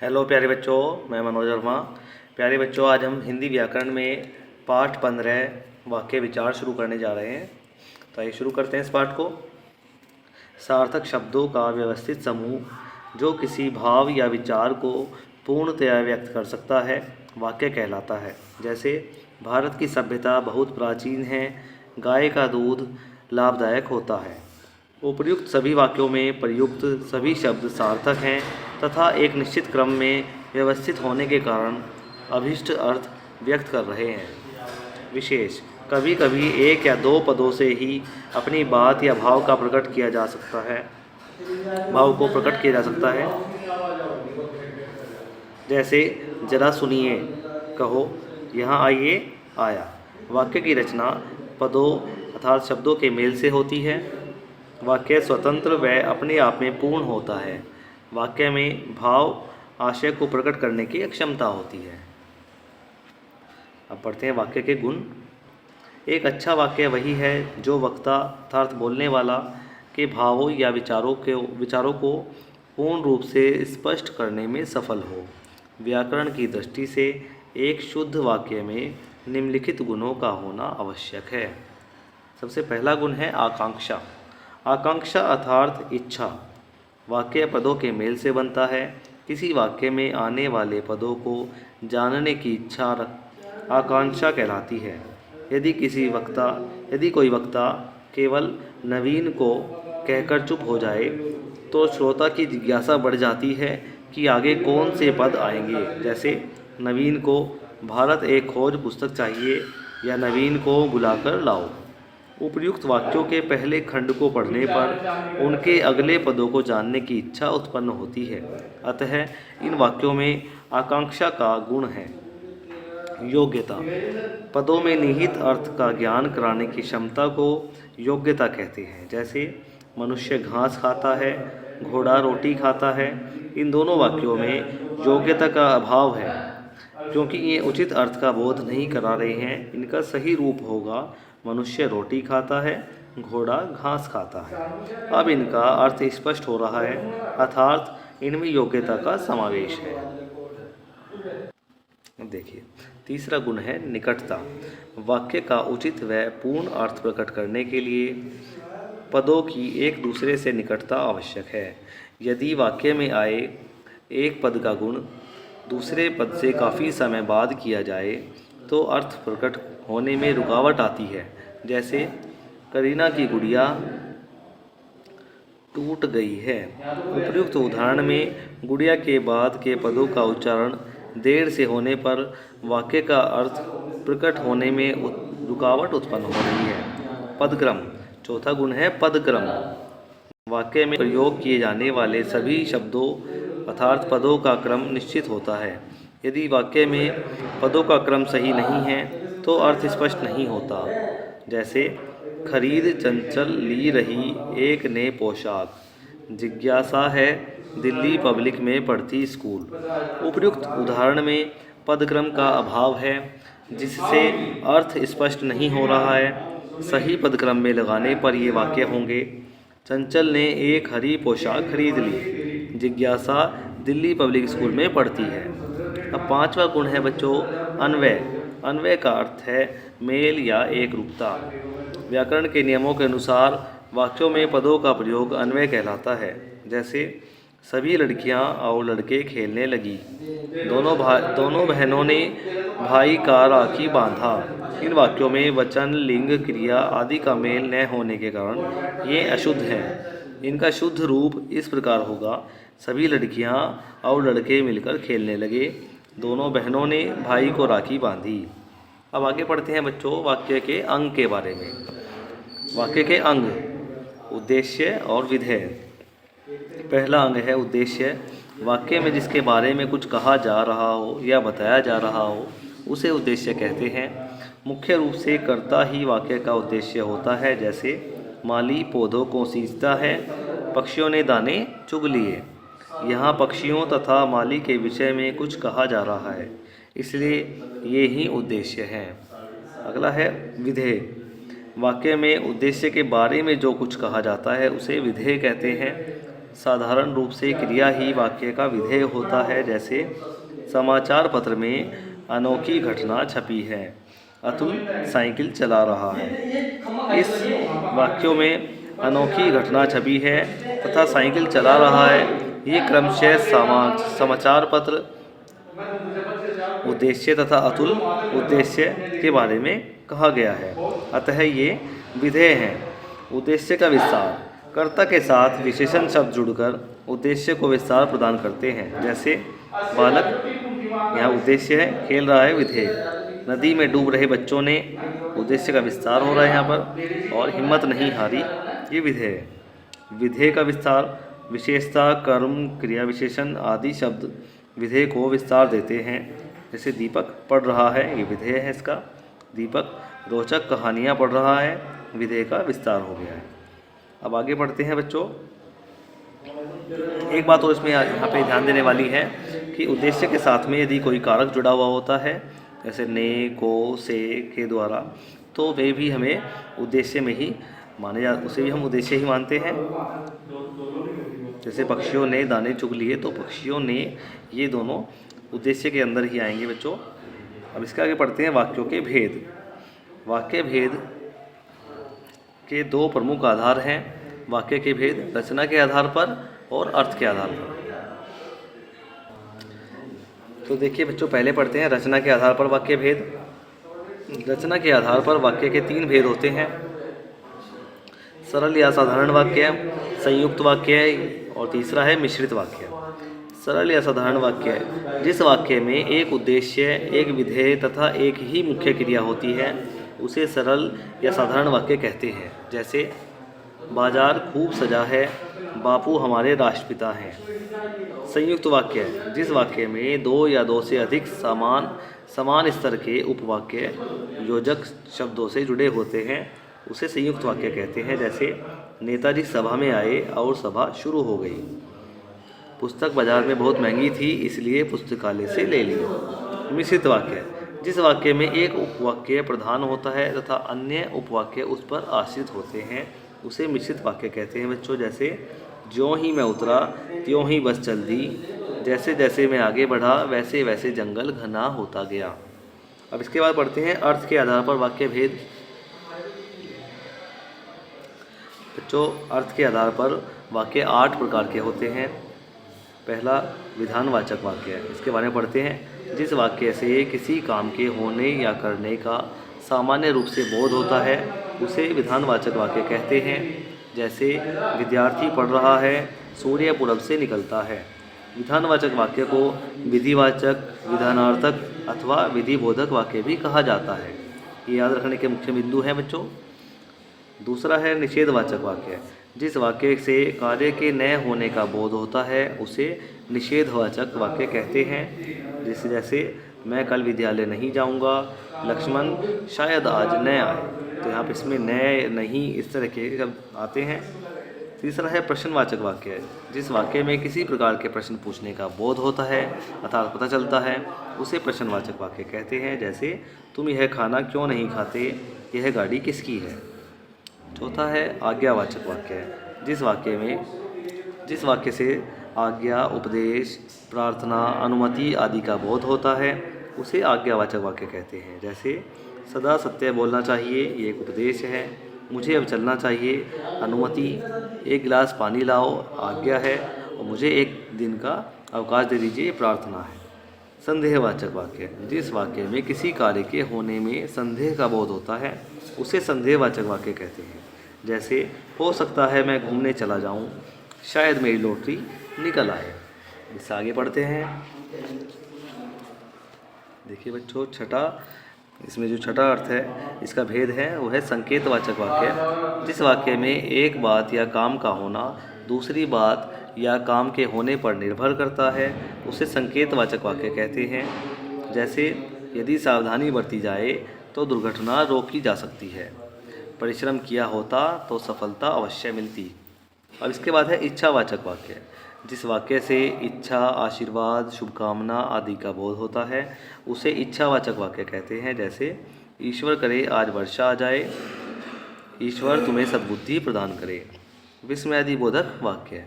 Hello प्यारे बच्चों, मैं मनोज वर्मा। प्यारे बच्चों, आज हम हिंदी व्याकरण में पाठ 15 वाक्य विचार शुरू करने जा रहे हैं। तो आइए शुरू करते हैं इस पाठ को। सार्थक शब्दों का व्यवस्थित समूह जो किसी भाव या विचार को पूर्णतया व्यक्त कर सकता है वाक्य कहलाता है। जैसे भारत की सभ्यता बहुत प्राचीन है, गाय का दूध लाभदायक होता है। उपर्युक्त सभी वाक्यों में प्रयुक्त सभी शब्द सार्थक हैं तथा एक निश्चित क्रम में व्यवस्थित होने के कारण अभीष्ट अर्थ व्यक्त कर रहे हैं। विशेष कभी कभी एक या दो पदों से ही अपनी बात या भाव को प्रकट किया जा सकता है। जैसे जरा सुनिए, कहो, यहाँ आइए, आया। वाक्य की रचना पदों अर्थात शब्दों के मेल से होती है। वाक्य स्वतंत्र व अपने आप में पूर्ण होता है। वाक्य में भाव आशय को प्रकट करने की क्षमता होती है। अब पढ़ते हैं वाक्य के गुण। एक अच्छा वाक्य वही है जो वक्ता अर्थात बोलने वाला के भावों या विचारों को पूर्ण रूप से स्पष्ट करने में सफल हो। व्याकरण की दृष्टि से एक शुद्ध वाक्य में निम्नलिखित गुणों का होना आवश्यक है। सबसे पहला गुण है आकांक्षा। आकांक्षा अर्थात इच्छा वाक्य पदों के मेल से बनता है। किसी वाक्य में आने वाले पदों को जानने की इच्छा आकांक्षा कहलाती है। यदि कोई वक्ता केवल नवीन को कहकर चुप हो जाए तो श्रोता की जिज्ञासा बढ़ जाती है कि आगे कौन से पद आएंगे। जैसे नवीन को भारत एक खोज पुस्तक चाहिए या नवीन को बुलाकर लाओ। उपर्युक्त वाक्यों के पहले खंड को पढ़ने पर उनके अगले पदों को जानने की इच्छा उत्पन्न होती है। अतः इन वाक्यों में आकांक्षा का गुण है। योग्यता पदों में निहित अर्थ का ज्ञान कराने की क्षमता को योग्यता कहते हैं। जैसे मनुष्य घास खाता है, घोड़ा रोटी खाता है। इन दोनों वाक्यों में योग्यता का अभाव है क्योंकि ये उचित अर्थ का बोध नहीं करा रहे हैं। इनका सही रूप होगा मनुष्य रोटी खाता है, घोड़ा घास खाता है। अब इनका अर्थ स्पष्ट हो रहा है अर्थात इनमें योग्यता का समावेश है। देखिए, तीसरा गुण है निकटता। वाक्य का उचित व पूर्ण अर्थ प्रकट करने के लिए पदों की एक दूसरे से निकटता आवश्यक है। यदि वाक्य में आए एक पद का गुण दूसरे पद से काफ़ी समय बाद किया जाए तो अर्थ प्रकट होने में रुकावट आती है। जैसे करीना की गुड़िया टूट गई है। उपर्युक्त उदाहरण में गुड़िया के बाद के पदों का उच्चारण देर से होने पर वाक्य का अर्थ प्रकट होने में रुकावट उत्पन्न हो रही है। पदक्रम चौथा गुण है पदक्रम। वाक्य में प्रयोग किए जाने वाले सभी शब्दों अर्थात पदों का क्रम निश्चित होता है। यदि वाक्य में पदों का क्रम सही नहीं है तो अर्थ स्पष्ट नहीं होता। जैसे खरीद चंचल ली रही एक ने पोशाक, जिज्ञासा है दिल्ली पब्लिक में पढ़ती स्कूल। उपर्युक्त उदाहरण में पदक्रम का अभाव है जिससे अर्थ स्पष्ट नहीं हो रहा है। सही पदक्रम में लगाने पर ये वाक्य होंगे, चंचल ने एक हरी पोशाक खरीद ली, जिज्ञासा दिल्ली पब्लिक स्कूल में पढ़ती है। अब पांचवा गुण है बच्चों अन्वय। अन्वय का अर्थ है मेल या एक रूपता। व्याकरण के नियमों के अनुसार वाक्यों में पदों का प्रयोग अन्वय कहलाता है। जैसे सभी लड़कियां और लड़के खेलने लगी, दोनों बहनों ने भाई का राखी बांधा। इन वाक्यों में वचन, लिंग, क्रिया आदि का मेल न होने के कारण ये अशुद्ध हैं। इनका शुद्ध रूप इस प्रकार होगा, सभी लड़कियां और लड़के मिलकर खेलने लगे, दोनों बहनों ने भाई को राखी बांधी। अब आगे पढ़ते हैं बच्चों वाक्य के अंग के बारे में। वाक्य के अंग उद्देश्य और विधेय। पहला अंग है उद्देश्य। वाक्य में जिसके बारे में कुछ कहा जा रहा हो या बताया जा रहा हो उसे उद्देश्य कहते हैं। मुख्य रूप से कर्ता ही वाक्य का उद्देश्य होता है। जैसे माली पौधों को सींचता है, पक्षियों ने दाने चुग लिए। यहाँ पक्षियों तथा माली के विषय में कुछ कहा जा रहा है, इसलिए ये ही उद्देश्य है। अगला है विधेय। वाक्य में उद्देश्य के बारे में जो कुछ कहा जाता है उसे विधेय कहते हैं। साधारण रूप से क्रिया ही वाक्य का विधेय होता है। जैसे समाचार पत्र में अनोखी घटना छपी है, अतुल साइकिल चला रहा है। इस वाक्यों में अनोखी घटना छपी है तथा साइकिल चला रहा है, ये क्रमशः समाचार पत्र उद्देश्य तथा अतुल उद्देश्य के बारे में कहा गया है, अतः ये विधेय हैं। उद्देश्य का विस्तार, कर्ता के साथ विशेषण शब्द जुड़कर उद्देश्य को विस्तार प्रदान करते हैं। जैसे बालक, यहाँ उद्देश्य है, खेल रहा है, विधेय। नदी में डूब रहे बच्चों ने, उद्देश्य का विस्तार हो रहा है यहाँ पर। और हिम्मत नहीं हारी, ये विधेय है। विधेय का विस्तार, विशेषता, कर्म, क्रिया विशेषण आदि शब्द विधेय को विस्तार देते हैं। जैसे दीपक पढ़ रहा है, ये विधेय है इसका। दीपक रोचक कहानियाँ पढ़ रहा है, विधेय का विस्तार हो गया है। अब आगे बढ़ते हैं बच्चों। एक बात और इसमें यहाँ पे ध्यान देने वाली है कि उद्देश्य के साथ में यदि कोई कारक जुड़ा हुआ होता है, जैसे ने, को, से के द्वारा, तो वे भी हमें उद्देश्य में ही उसे भी हम उद्देश्य ही मानते हैं। जैसे पक्षियों ने दाने चुग लिए, तो पक्षियों ने, ये दोनों उद्देश्य के अंदर ही आएंगे बच्चों। अब इसके आगे पढ़ते हैं वाक्यों के भेद। वाक्य भेद के दो प्रमुख आधार हैं। वाक्य के भेद रचना के आधार पर और अर्थ के आधार पर। तो देखिए बच्चों, पहले पढ़ते हैं रचना के आधार पर वाक्य भेद। रचना के आधार पर वाक्य के तीन भेद होते हैं: सरल या साधारण वाक्य, संयुक्त वाक्य और तीसरा है मिश्रित वाक्य। सरल या साधारण वाक्य, जिस वाक्य में एक उद्देश्य, एक विधेय तथा एक ही मुख्य क्रिया होती है, उसे सरल या साधारण वाक्य कहते हैं। जैसे बाजार खूब सजा है, बापू हमारे राष्ट्रपिता हैं। संयुक्त वाक्य, जिस वाक्य में दो या दो से अधिक समान स्तर के उपवाक्य योजक शब्दों से जुड़े होते हैं, उसे संयुक्त वाक्य कहते हैं। जैसे नेताजी सभा में आए और सभा शुरू हो गई। पुस्तक बाजार में बहुत महंगी थी, इसलिए पुस्तकालय से ले ली। मिश्रित वाक्य, जिस वाक्य में एक उपवाक्य प्रधान होता है तथा अन्य उपवाक्य उस पर आश्रित होते हैं, उसे मिश्रित वाक्य कहते हैं बच्चों। जैसे ज्यों ही मैं उतरा त्यों ही बस चल दी, जैसे जैसे मैं आगे बढ़ा वैसे वैसे जंगल घना होता गया। अब इसके बाद पढ़ते हैं अर्थ के आधार पर वाक्य भेद। बच्चों, अर्थ के आधार पर वाक्य 8 प्रकार के होते हैं। पहला विधानवाचक वाक्य, इसके बारे में पढ़ते हैं। जिस वाक्य से किसी काम के होने या करने का सामान्य रूप से बोध होता है, उसे विधानवाचक वाक्य कहते हैं। जैसे विद्यार्थी पढ़ रहा है, सूर्य पूरब से निकलता है। विधानवाचक वाक्य को विधिवाचक, विधानार्थक अथवा विधिबोधक वाक्य भी कहा जाता है। ये याद रखने के मुख्य बिंदु हैं बच्चों। दूसरा है निषेधवाचक वाक्य, जिस वाक्य से कार्य के न होने का बोध होता है, उसे निषेधवाचक वाक्य कहते हैं। जैसे मैं कल विद्यालय नहीं जाऊंगा, लक्ष्मण शायद आज न आए। तो यहाँ पर इसमें न, नहीं, इस तरह के शब्द आते हैं। तीसरा है प्रश्नवाचक वाक्य, जिस वाक्य में किसी प्रकार के प्रश्न पूछने का बोध होता है अर्थात पता चलता है, उसे प्रश्नवाचक वाक्य कहते हैं। जैसे तुम यह खाना क्यों नहीं खाते, यह गाड़ी किसकी है। चौथा है आज्ञावाचक वाक्य, जिस वाक्य से आज्ञा, उपदेश, प्रार्थना, अनुमति आदि का बोध होता है, उसे आज्ञावाचक वाक्य कहते हैं। जैसे सदा सत्य बोलना चाहिए, ये एक उपदेश है। मुझे अब चलना चाहिए, अनुमति। एक गिलास पानी लाओ, आज्ञा है। और मुझे एक दिन का अवकाश दे दीजिए, प्रार्थना है। संदेहवाचक वाक्य, जिस वाक्य में किसी कार्य के होने में संदेह का बोध होता है, उसे संदेहवाचक वाक्य कहते हैं। जैसे हो सकता है मैं घूमने चला जाऊं, शायद मेरी लॉटरी निकल आए। इससे आगे बढ़ते हैं। देखिए बच्चों, इसमें जो छठा अर्थ है, इसका भेद है, वो है संकेतवाचक वाक्य। जिस वाक्य में एक बात या काम का होना दूसरी बात या काम के होने पर निर्भर करता है, उसे संकेतवाचक वाक्य कहते हैं। जैसे यदि सावधानी बरती जाए तो दुर्घटना रोकी जा सकती है, परिश्रम किया होता तो सफलता अवश्य मिलती। अब इसके बाद है इच्छावाचक वाक्य, जिस वाक्य से इच्छा, आशीर्वाद, शुभकामना आदि का बोध होता है, उसे इच्छावाचक वाक्य कहते हैं। जैसे ईश्वर करे आज वर्षा आ जाए, ईश्वर तुम्हें सद्बुद्धि प्रदान करे। विस्मयादि बोधक वाक्य,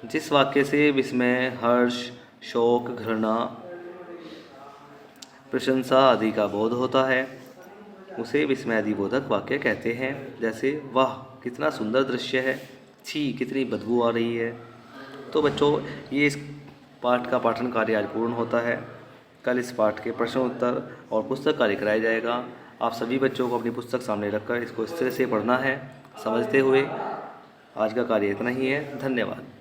जिस वाक्य से विस्मय, हर्ष, शोक, घृणा, प्रशंसा आदि का बोध होता है उसे विस्मयादिबोधक वाक्य कहते हैं। जैसे वाह कितना सुंदर दृश्य है, छी कितनी बदबू आ रही है। तो बच्चों ये इस पाठ का पाठन कार्य आज पूर्ण होता है। कल इस पाठ के प्रश्न उत्तर और पुस्तक कार्य कराया जाएगा। आप सभी बच्चों को अपनी पुस्तक सामने रखकर इसको इस तरह से पढ़ना है समझते हुए। आज का कार्य इतना ही है। धन्यवाद।